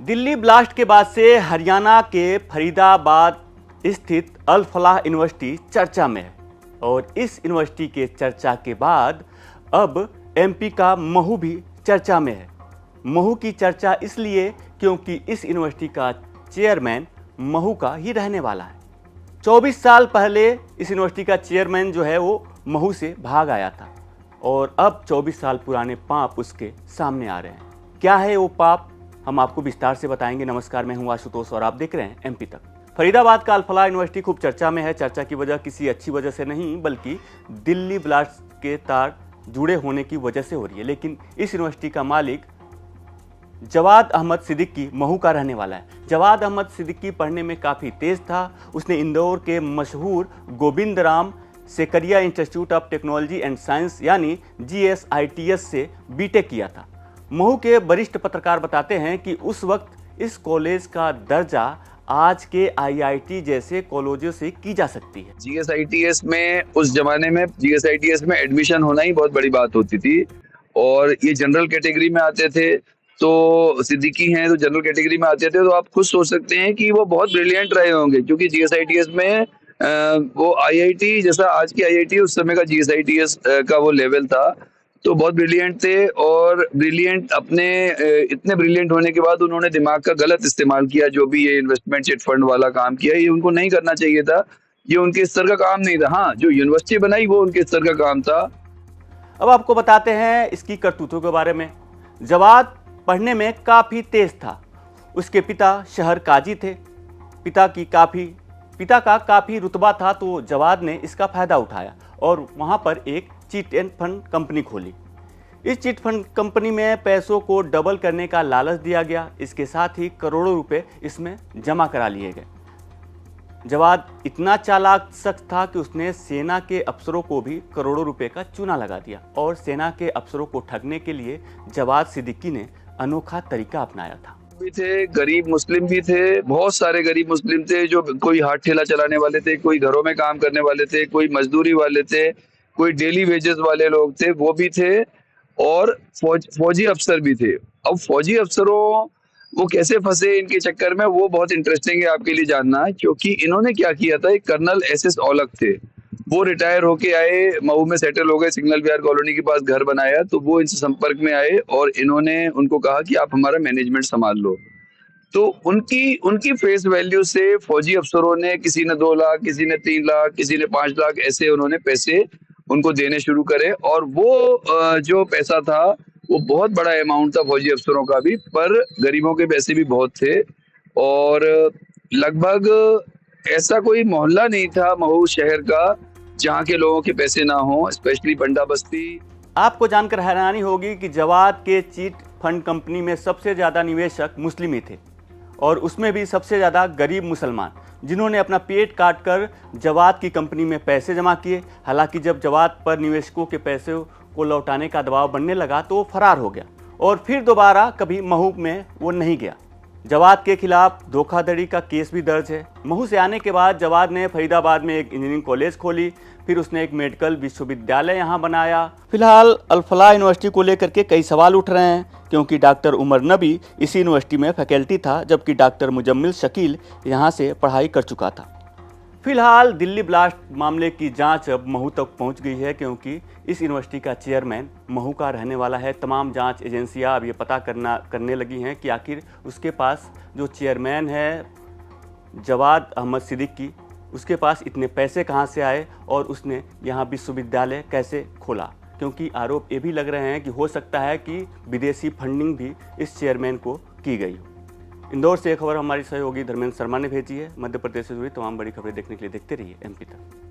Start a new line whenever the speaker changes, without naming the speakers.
Delhi blast के बाद से हरियाणा के फरीदाबाद स्थित अल फलाह यूनिवर्सिटी चर्चा में है और इस यूनिवर्सिटी के चर्चा के बाद अब एमपी का महू भी चर्चा में है। महू की चर्चा इसलिए क्योंकि इस यूनिवर्सिटी का चेयरमैन महू का ही रहने वाला है। 24 साल पहले इस यूनिवर्सिटी का चेयरमैन जो है वो महू से भाग आया था और अब 24 साल पुराने पाप उसके सामने आ रहे हैं। क्या है वो पाप, हम आपको विस्तार से बताएंगे। नमस्कार, मैं हूं आशुतोष और आप देख रहे हैं एमपी तक। फरीदाबाद का अल फलाह यूनिवर्सिटी खूब चर्चा में है। चर्चा की वजह किसी अच्छी वजह से नहीं बल्कि दिल्ली ब्लास्ट के तार जुड़े होने की वजह से हो रही है। लेकिन इस यूनिवर्सिटी का मालिक जवाद अहमद सिद्दीकी महू का रहने वाला है। जवाद अहमद सिद्दीकी पढ़ने में काफ़ी तेज था। उसने इंदौर के मशहूर Govind Ram Sekaria institute of technology and science यानी GSITS से बीटेक किया था। महू के वरिष्ठ पत्रकार बताते हैं कि उस वक्त इस कॉलेज का दर्जा आज के IIT जैसे कॉलेजों से की जा सकती है।
GSITS में उस जमाने में GSITS में एडमिशन होना ही बहुत बड़ी बात होती थी और ये जनरल कैटेगरी में आते थे। तो सिद्दीकी हैं तो जनरल कैटेगरी में आते थे, तो आप खुद सोच सकते हैं कि वो बहुत ब्रिलियंट रहे होंगे, क्योंकि GSITS में वो IIT जैसा आज की IIT उस समय का GSITS का वो लेवल था। तो बहुत ब्रिलियंट थे और ब्रिलियंट अपने इतने ब्रिलियंट होने के बाद उन्होंने दिमाग का गलत इस्तेमाल किया। जो भी ये इन्वेस्टमेंट चिट फंड वाला काम किया, ये उनको नहीं करना चाहिए था। ये उनके स्तर का काम नहीं था। हाँ, जो यूनिवर्सिटी बनाई वो उनके स्तर का काम था।
अब आपको बताते हैं इसकी करतूतों के बारे में। जवाद पढ़ने में काफ़ी तेज था। उसके पिता शहर काजी थे। पिता का काफ़ी रुतबा था, तो जवाद ने इसका फ़ायदा उठाया और वहाँ पर एक चिट एंड फंड कंपनी खोली। इस चिट फंड कंपनी में पैसों को डबल करने का लालच दिया गया। इसके साथ ही करोड़ों रुपए इसमें जमा करा लिए गए। जवाद इतना चालाक शख्स था कि उसने सेना के अफसरों को भी करोड़ों रुपए का चूना लगा दिया और सेना के अफसरों को ठगने के लिए जवाद सिद्दीकी ने अनोखा तरीका अपनाया था।
भी थे, गरीब मुस्लिम भी थे, बहुत सारे गरीब मुस्लिम थे, जो कोई हाथ ठेला चलाने वाले थे, कोई घरों में काम करने वाले थे, कोई मजदूरी वाले थे, कोई डेली वेजेस वाले लोग थे, वो भी थे और फौजी अफसर भी थे। अब फौजी अफसरों वो कैसे फंसे इनके चक्कर में, वो बहुत इंटरेस्टिंग है आपके लिए जानना, क्योंकि इन्होंने क्या किया था। एक कर्नल SS औलख थे, वो रिटायर होके आए, मऊ में सेटल हो गए, सिग्नल विहार कॉलोनी के पास घर बनाया। तो वो इनसे संपर्क में आए और इन्होंने उनको कहा कि आप हमारा मैनेजमेंट संभाल लो। तो उनकी फेस वैल्यू से फौजी अफसरों ने, किसी ने 2 लाख, किसी ने 3 लाख, किसी ने 5 लाख, ऐसे उन्होंने पैसे उनको देने शुरू करे। और वो जो पैसा था वो बहुत बड़ा अमाउंट था फौजी अफसरों का भी, पर गरीबों के पैसे भी बहुत थे। और लगभग ऐसा कोई मोहल्ला नहीं था महू शहर का जहाँ के लोगों के पैसे ना हो, स्पेशली बंडा बस्ती।
आपको जानकर हैरानी होगी कि जवाद के चिट फंड कंपनी में सबसे ज़्यादा निवेशक मुस्लिम ही थे और उसमें भी सबसे ज़्यादा गरीब मुसलमान, जिन्होंने अपना पेट काट कर जवाद की कंपनी में पैसे जमा किए। हालांकि जब जवाद पर निवेशकों के पैसे को लौटाने का दबाव बनने लगा तो वो फरार हो गया और फिर दोबारा कभी महू में वो नहीं गया। जवाद के खिलाफ धोखाधड़ी का केस भी दर्ज है। महू से आने के बाद जवाद ने फरीदाबाद में एक इंजीनियरिंग कॉलेज खोली, फिर उसने एक मेडिकल विश्वविद्यालय यहाँ बनाया। फिलहाल अल फलाह यूनिवर्सिटी को लेकर के कई सवाल उठ रहे हैं, क्योंकि डॉक्टर उमर नबी इसी यूनिवर्सिटी में फैकल्टी था, जबकि डॉक्टर मुजम्मिल शकील यहाँ से पढ़ाई कर चुका था। फिलहाल दिल्ली ब्लास्ट मामले की जांच अब महू तक पहुंच गई है, क्योंकि इस यूनिवर्सिटी का चेयरमैन महू का रहने वाला है। तमाम जांच एजेंसियां अब ये पता करने लगी हैं कि आखिर उसके पास जो चेयरमैन है जवाद अहमद सिद्दीकी, उसके पास इतने पैसे कहां से आए और उसने यहाँ विश्वविद्यालय कैसे खोला। क्योंकि आरोप ये भी लग रहे हैं कि हो सकता है कि विदेशी फंडिंग भी इस चेयरमैन को की गई हो। इंदौर से एक खबर हमारी सहयोगी धर्मेंद्र शर्मा ने भेजी है। मध्य प्रदेश से जुड़ी तमाम बड़ी खबरें देखने के लिए देखते रहिए एमपी तक।